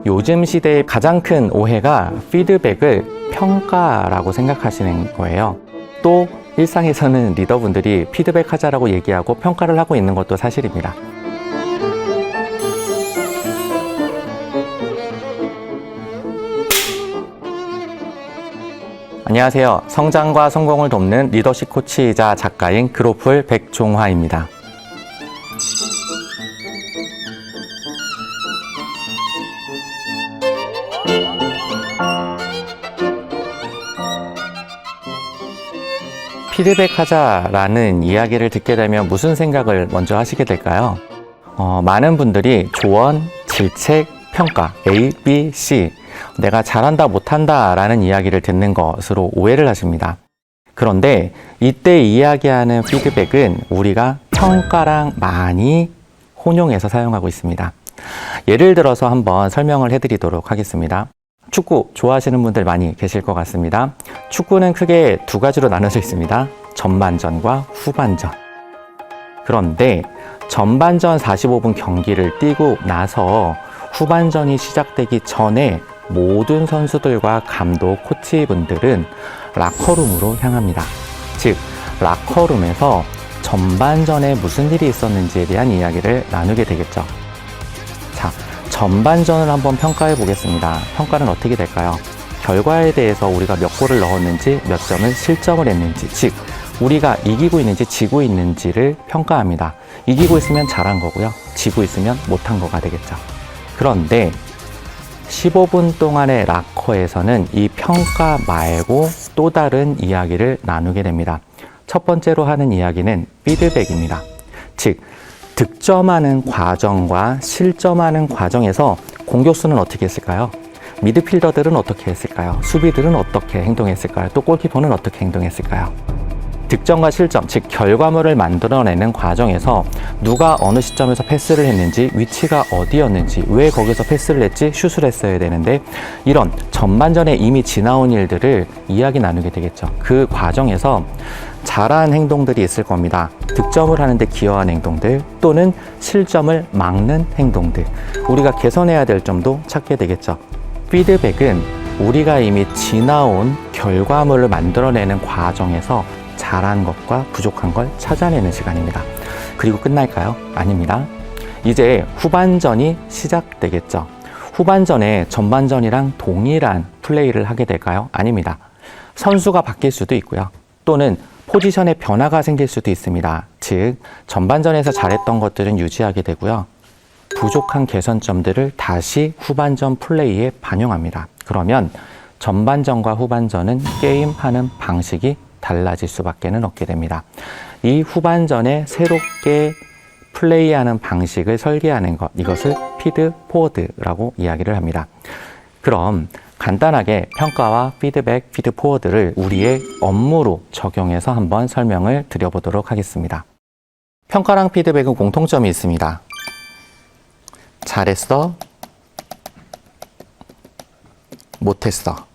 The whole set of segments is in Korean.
요즘 시대의 가장 큰 오해가 피드백을 평가라고 생각하시는 거예요. 또 일상에서는 리더분들이 피드백 하자라고 얘기하고 평가를 하고 있는 것도 사실입니다. 안녕하세요. 성장과 성공을 돕는 리더십 코치이자 작가인 그로플 백종화입니다. 피드백하자라는 이야기를 듣게 되면 무슨 생각을 먼저 하시게 될까요? 많은 분들이 조언, 질책, 평가, A, B, C 내가 잘한다, 못한다 라는 이야기를 듣는 것으로 오해를 하십니다. 그런데 이때 이야기하는 피드백은 우리가 평가랑 많이 혼용해서 사용하고 있습니다. 예를 들어서 한번 설명을 해드리도록 하겠습니다. 축구 좋아하시는 분들 많이 계실 것 같습니다. 축구는 크게 두 가지로 나눠져 있습니다. 전반전과 후반전. 그런데 전반전 45분 경기를 뛰고 나서 후반전이 시작되기 전에 모든 선수들과 감독, 코치분들은 라커룸으로 향합니다. 즉, 라커룸에서 전반전에 무슨 일이 있었는지에 대한 이야기를 나누게 되겠죠. 자, 전반전을 한번 평가해 보겠습니다. 평가는 어떻게 될까요? 결과에 대해서 우리가 몇 골을 넣었는지, 몇 점을 실점을 했는지, 즉 우리가 이기고 있는지 지고 있는지를 평가합니다. 이기고 있으면 잘한 거고요. 지고 있으면 못한 거가 되겠죠. 그런데 15분 동안의 락커에서는 이 평가 말고 또 다른 이야기를 나누게 됩니다. 첫 번째로 하는 이야기는 피드백입니다. 즉, 득점하는 과정과 실점하는 과정에서 공격수는 어떻게 했을까요? 미드필더들은 어떻게 했을까요? 수비들은 어떻게 행동했을까요? 또 골키퍼는 어떻게 행동했을까요? 득점과 실점, 즉 결과물을 만들어내는 과정에서 누가 어느 시점에서 패스를 했는지, 위치가 어디였는지, 왜 거기서 패스를 했지, 슛을 했어야 되는데 이런 전반전에 이미 지나온 일들을 이야기 나누게 되겠죠. 그 과정에서 잘한 행동들이 있을 겁니다. 득점을 하는데 기여한 행동들 또는 실점을 막는 행동들, 우리가 개선해야 될 점도 찾게 되겠죠. 피드백은 우리가 이미 지나온 결과물을 만들어내는 과정에서 잘한 것과 부족한 걸 찾아내는 시간입니다. 그리고 끝날까요? 아닙니다. 이제 후반전이 시작되겠죠. 후반전에 전반전이랑 동일한 플레이를 하게 될까요? 아닙니다. 선수가 바뀔 수도 있고요. 또는 포지션의 변화가 생길 수도 있습니다. 즉, 전반전에서 잘했던 것들은 유지하게 되고요. 부족한 개선점들을 다시 후반전 플레이에 반영합니다. 그러면 전반전과 후반전은 게임하는 방식이 달라질 수밖에 없게 됩니다. 이 후반전에 새롭게 플레이하는 방식을 설계하는 것, 이것을 피드 포워드라고 이야기를 합니다. 그럼 간단하게 평가와 피드백, 피드 포워드를 우리의 업무로 적용해서 한번 설명을 드려보도록 하겠습니다. 평가랑 피드백은 공통점이 있습니다. 잘했어, 못했어.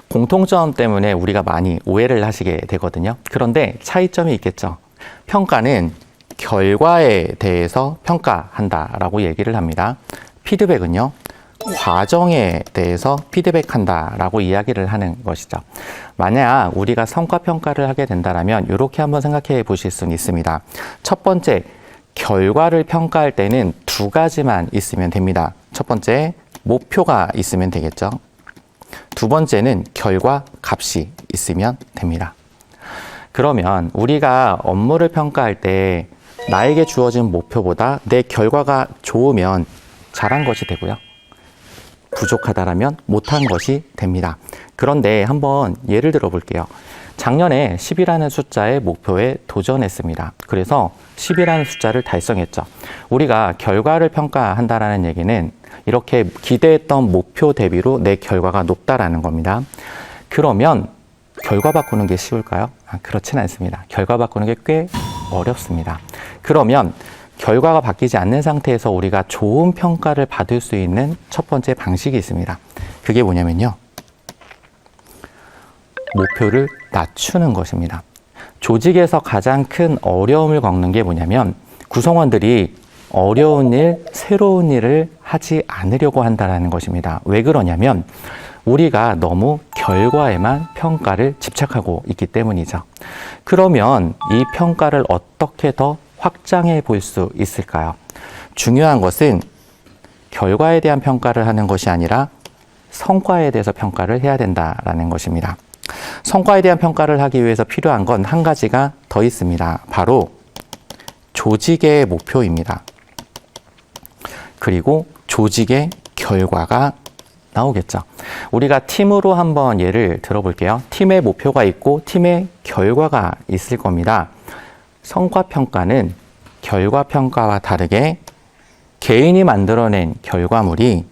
공통점 때문에 우리가 많이 오해를 하시게 되거든요. 그런데 차이점이 있겠죠. 평가는 결과에 대해서 평가한다라고 얘기를 합니다. 피드백은요, 과정에 대해서 피드백한다라고 이야기를 하는 것이죠. 만약 우리가 성과 평가를 하게 된다면 이렇게 한번 생각해 보실 수는 있습니다. 첫 번째, 결과를 평가할 때는 두 가지만 있으면 됩니다. 첫 번째, 목표가 있으면 되겠죠. 두 번째는 결과 값이 있으면 됩니다. 그러면 우리가 업무를 평가할 때 나에게 주어진 목표보다 내 결과가 좋으면 잘한 것이 되고요. 부족하다라면 못한 것이 됩니다. 그런데 한번 예를 들어 볼게요. 작년에 10이라는 숫자의 목표에 도전했습니다. 그래서 10이라는 숫자를 달성했죠. 우리가 결과를 평가한다라는 얘기는 이렇게 기대했던 목표 대비로 내 결과가 높다라는 겁니다. 그러면 결과 바꾸는 게 쉬울까요? 그렇지는 않습니다. 결과 바꾸는 게 꽤 어렵습니다. 그러면 결과가 바뀌지 않는 상태에서 우리가 좋은 평가를 받을 수 있는 첫 번째 방식이 있습니다. 그게 뭐냐면요. 목표를 낮추는 것입니다. 조직에서 가장 큰 어려움을 겪는 게 뭐냐면 구성원들이 어려운 일, 새로운 일을 하지 않으려고 한다는 것입니다. 왜 그러냐면 우리가 너무 결과에만 평가를 집착하고 있기 때문이죠. 그러면 이 평가를 어떻게 더 확장해 볼 수 있을까요? 중요한 것은 결과에 대한 평가를 하는 것이 아니라 성과에 대해서 평가를 해야 된다는 것입니다. 성과에 대한 평가를 하기 위해서 필요한 건 한 가지가 더 있습니다. 바로 조직의 목표입니다. 그리고 조직의 결과가 나오겠죠. 우리가 팀으로 한번 예를 들어볼게요. 팀의 목표가 있고 팀의 결과가 있을 겁니다. 성과평가는 결과평가와 다르게 개인이 만들어낸 결과물이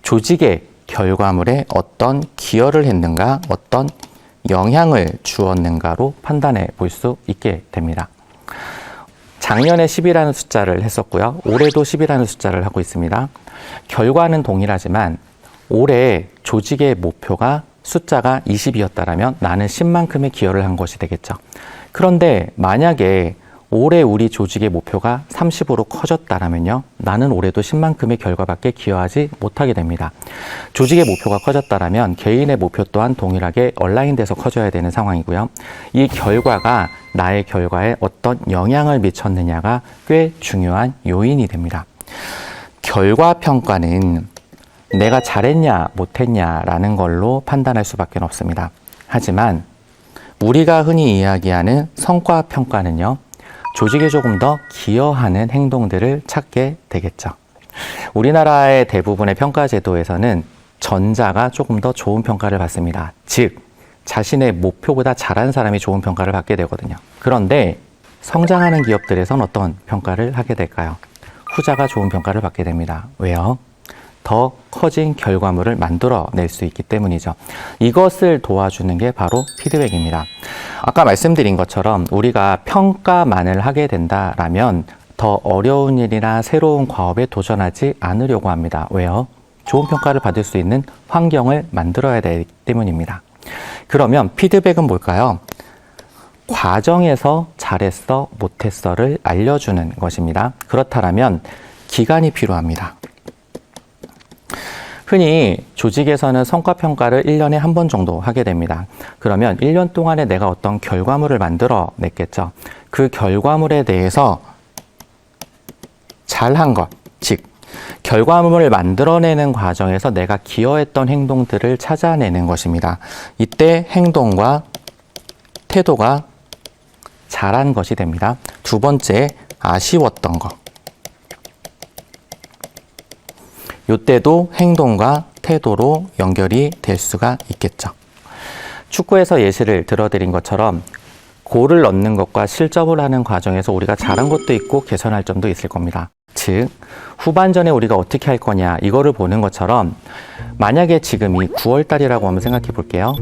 조직의 결과물에 어떤 기여를 했는가, 어떤 영향을 주었는가로 판단해 볼 수 있게 됩니다. 작년에 10이라는 숫자를 했었고요. 올해도 10이라는 숫자를 하고 있습니다. 결과는 동일하지만 올해 조직의 목표가 숫자가 20이었다면 나는 10만큼의 기여를 한 것이 되겠죠. 그런데 만약에 올해 우리 조직의 목표가 30으로 커졌다면요. 나는 올해도 10만큼의 결과밖에 기여하지 못하게 됩니다. 조직의 목표가 커졌다면 개인의 목표 또한 동일하게 얼라인돼서 커져야 되는 상황이고요. 이 결과가 나의 결과에 어떤 영향을 미쳤느냐가 꽤 중요한 요인이 됩니다. 결과 평가는 내가 잘했냐 못했냐라는 걸로 판단할 수밖에 없습니다. 하지만 우리가 흔히 이야기하는 성과 평가는요. 조직에 조금 더 기여하는 행동들을 찾게 되겠죠. 우리나라의 대부분의 평가 제도에서는 전자가 조금 더 좋은 평가를 받습니다. 즉, 자신의 목표보다 잘한 사람이 좋은 평가를 받게 되거든요. 그런데 성장하는 기업들에선 어떤 평가를 하게 될까요? 후자가 좋은 평가를 받게 됩니다. 왜요? 더 커진 결과물을 만들어낼 수 있기 때문이죠. 이것을 도와주는 게 바로 피드백입니다. 아까 말씀드린 것처럼 우리가 평가만을 하게 된다라면 더 어려운 일이나 새로운 과업에 도전하지 않으려고 합니다. 왜요? 좋은 평가를 받을 수 있는 환경을 만들어야 되기 때문입니다. 그러면 피드백은 뭘까요? 과정에서 잘했어, 못했어를 알려주는 것입니다. 그렇다면 기간이 필요합니다. 흔히 조직에서는 성과평가를 1년에 한 번 정도 하게 됩니다. 그러면 1년 동안에 내가 어떤 결과물을 만들어 냈겠죠. 그 결과물에 대해서 잘한 것, 즉 결과물을 만들어내는 과정에서 내가 기여했던 행동들을 찾아내는 것입니다. 이때 행동과 태도가 잘한 것이 됩니다. 두 번째, 아쉬웠던 것. 이때도 행동과 태도로 연결이 될 수가 있겠죠. 축구에서 예시를 들어드린 것처럼 골을 넣는 것과 실점을 하는 과정에서 우리가 잘한 것도 있고 개선할 점도 있을 겁니다. 즉, 후반전에 우리가 어떻게 할 거냐 이거를 보는 것처럼 만약에 지금이 9월 달이라고 한번 생각해 볼게요.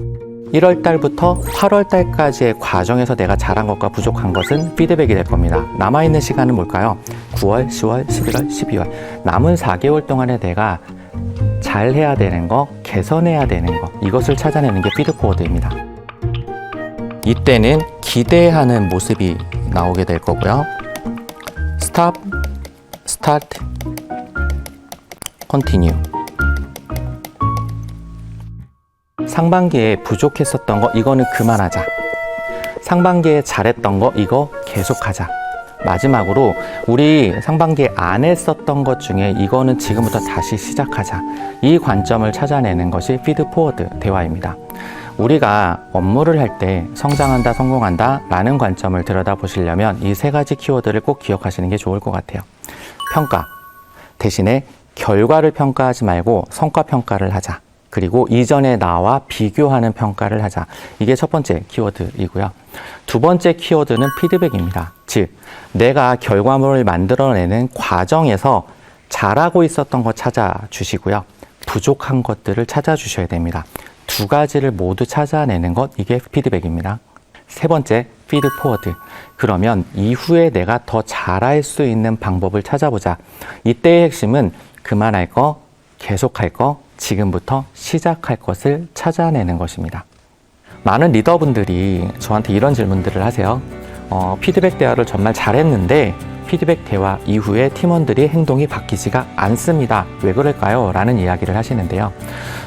1월 달부터 8월 달까지의 과정에서 내가 잘한 것과 부족한 것은 피드백이 될 겁니다. 남아있는 시간은 뭘까요? 9월, 10월, 11월, 12월. 남은 4개월 동안에 내가 잘해야 되는 거, 개선해야 되는 거, 이것을 찾아내는 게 피드포워드입니다. 이때는 기대하는 모습이 나오게 될 거고요. 스탑, 스타트, 컨티뉴. 상반기에 부족했었던 거 이거는 그만하자. 상반기에 잘했던 거 이거 계속하자. 마지막으로 우리 상반기에 안 했었던 것 중에 이거는 지금부터 다시 시작하자. 이 관점을 찾아내는 것이 피드포워드 대화입니다. 우리가 업무를 할 때 성장한다, 성공한다 라는 관점을 들여다보시려면 이 세 가지 키워드를 꼭 기억하시는 게 좋을 것 같아요. 평가 대신에 결과를 평가하지 말고 성과 평가를 하자. 그리고 이전의 나와 비교하는 평가를 하자. 이게 첫 번째 키워드이고요. 두 번째 키워드는 피드백입니다. 즉, 내가 결과물을 만들어내는 과정에서 잘하고 있었던 거 찾아주시고요. 부족한 것들을 찾아주셔야 됩니다. 두 가지를 모두 찾아내는 것, 이게 피드백입니다. 세 번째, 피드 포워드. 그러면 이후에 내가 더 잘할 수 있는 방법을 찾아보자. 이때의 핵심은 그만할 거, 계속할 거, 지금부터 시작할 것을 찾아내는 것입니다. 많은 리더분들이 저한테 이런 질문들을 하세요. 피드백 대화를 정말 잘했는데 피드백 대화 이후에 팀원들이 행동이 바뀌지가 않습니다. 왜 그럴까요? 라는 이야기를 하시는데요.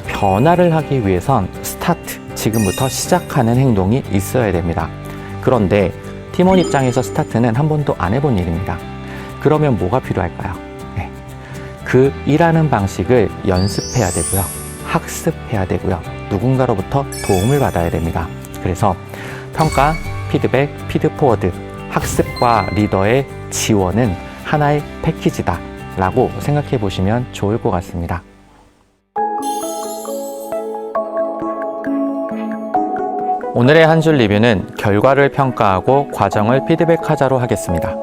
변화를 하기 위해선 스타트, 지금부터 시작하는 행동이 있어야 됩니다. 그런데 팀원 입장에서 스타트는 한 번도 안 해본 일입니다. 그러면 뭐가 필요할까요? 네. 그 일하는 방식을 연습해야 되고요. 학습해야 되고요. 누군가로부터 도움을 받아야 됩니다. 그래서 평가, 피드백, 피드포워드, 학습과 리더의 지원은 하나의 패키지다 라고 생각해 보시면 좋을 것 같습니다. 오늘의 한 줄 리뷰는 결과를 평가하고 과정을 피드백하자로 하겠습니다.